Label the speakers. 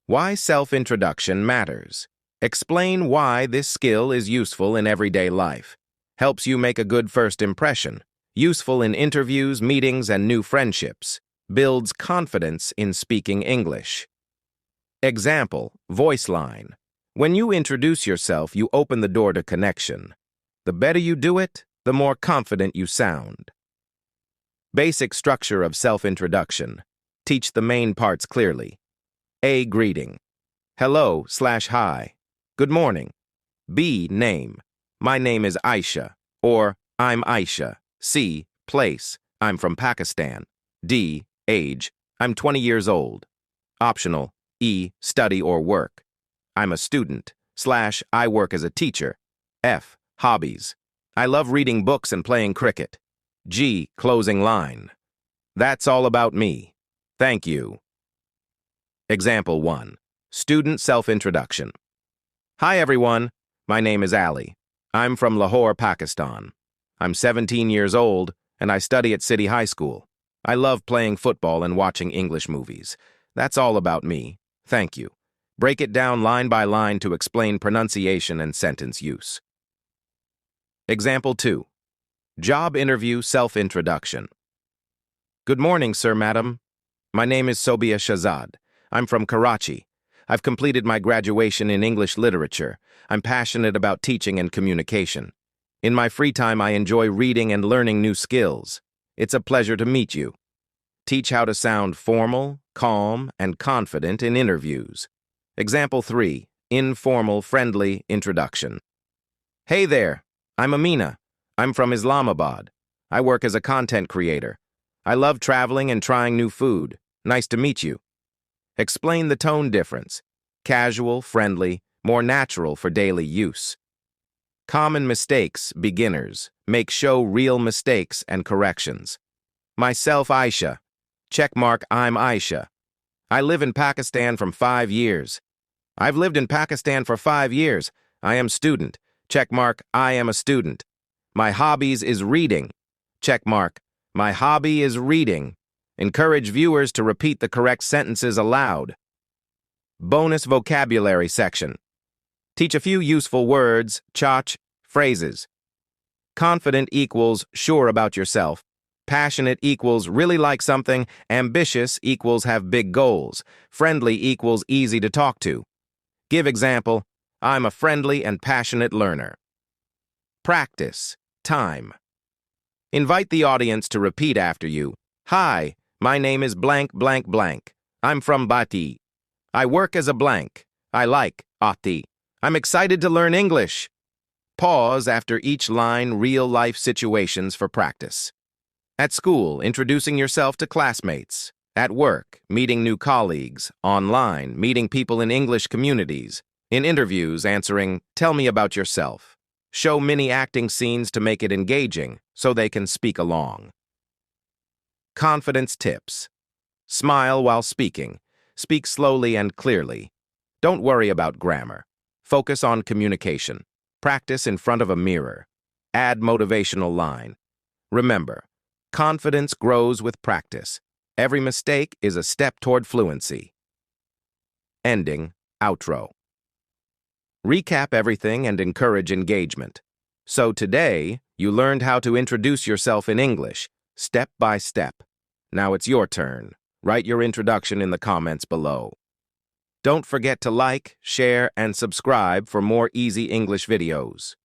Speaker 1: Why self-introduction matters. Explain why this skill is useful in everyday life. Helps you make a good first impression. Useful in interviews, meetings, and new friendships. Builds confidence in speaking English. Example, voice line. When you introduce yourself, you open the door to connection. The better you do it, the more confident you sound. Basic structure of self-introduction. Teach the main parts clearly. A. Greeting. Hello/hi. Good morning. B. Name. My name is Aisha, or I'm Aisha. C. Place. I'm from Pakistan. D. Age. I'm 20 years old. Optional. E. Study or work. I'm a student. / I work as a teacher. F. Hobbies. I love reading books and playing cricket. G. Closing line. That's all about me. Thank you. Example 1. Student self-introduction. Hi everyone, my name is Ali. I'm from Lahore, Pakistan. I'm 17 years old and I study at City High School. I love playing football and watching English movies. That's all about me. Thank you. Break it down line by line to explain pronunciation and sentence use. Example 2. Job interview self-introduction. Good morning, sir, madam. My name is Sobia Shahzad. I'm from Karachi. I've completed my graduation in English literature. I'm passionate about teaching and communication. In my free time, I enjoy reading and learning new skills. It's a pleasure to meet you. Teach how to sound formal, calm, and confident in interviews. Example 3. Informal, friendly introduction. Hey there, I'm Amina. I'm from Islamabad. I work as a content creator. I love traveling and trying new food. Nice to meet you. Explain the tone difference. Casual, friendly, more natural for daily use. Common mistakes, beginners. Make show real mistakes and corrections. Myself, Aisha. Checkmark, I'm Aisha. I live in Pakistan from 5 years. I've lived in Pakistan for 5 years. I am student. Checkmark, I am a student. My hobbies is reading. Checkmark, my hobby is reading. Encourage viewers to repeat the correct sentences aloud. Bonus vocabulary section. Teach a few useful words, phrases. Confident equals sure about yourself. Passionate equals really like something. Ambitious equals have big goals. Friendly equals easy to talk to. Give example, I'm a friendly and passionate learner. Practice. Time. Invite the audience to repeat after you. Hi, my name is blank blank blank. I'm from Bati. I work as a blank. I like Ati. I'm excited to learn English. Pause after each line, real-life situations for practice. At school, introducing yourself to classmates. At work, meeting new colleagues. Online, meeting people in English communities. In interviews, answering, tell me about yourself. Show mini acting scenes to make it engaging so they can speak along. Confidence tips. Smile while speaking. Speak slowly and clearly. Don't worry about grammar. Focus on communication. Practice in front of a mirror. Add motivational line. Remember, confidence grows with practice. Every mistake is a step toward fluency. Ending, outro. Recap everything and encourage engagement. So today, you learned how to introduce yourself in English, step by step. Now it's your turn. Write your introduction in the comments below. Don't forget to like, share, and subscribe for more easy English videos.